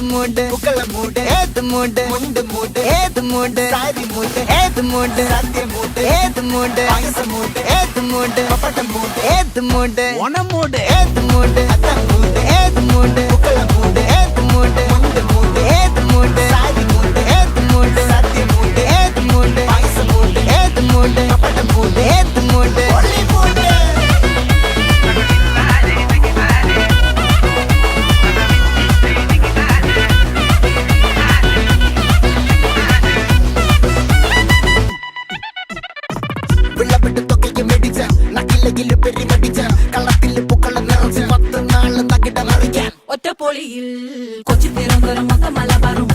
மூடு புக்கல மூடு ஏத்து மூடு முண்டு மூடு ஏத்து மூடு சாரி மூடு ஏத்து மூடு சத்திய மூடு ஏத்து மூடு பாயச மூடு ஏத்து மூடு பப்பட்ட மூடு ஏத்து மூடு ஒன மூடு ஏத்து மூடு அத்த மூடு ஏத்து மூடு புக்கல மூடு ஏத்து மூடு முண்டு மூடு ஏத்து மூடு சாரி மூடு ஏத்து மூடு சத்திய மூடு ஏத்து மூடு பாயச மூடு ஏத்து மூடு பப்பட்ட மூடு ஏத்து மூடு ஒளி மூடு വിളവിട്ട് തൊക്കയ്ക്ക് മെടിച്ച നക്കിലകില് പെരിമടിച്ച കളത്തില് പൂക്കള നിറച്ച് 10 നാള് നകിട മറിക്കാൻ ഒറ്റപ്പൊളിയിൽ കൊച്ചി തിരുവനന്തപുരം മൊത്തം മലബാറും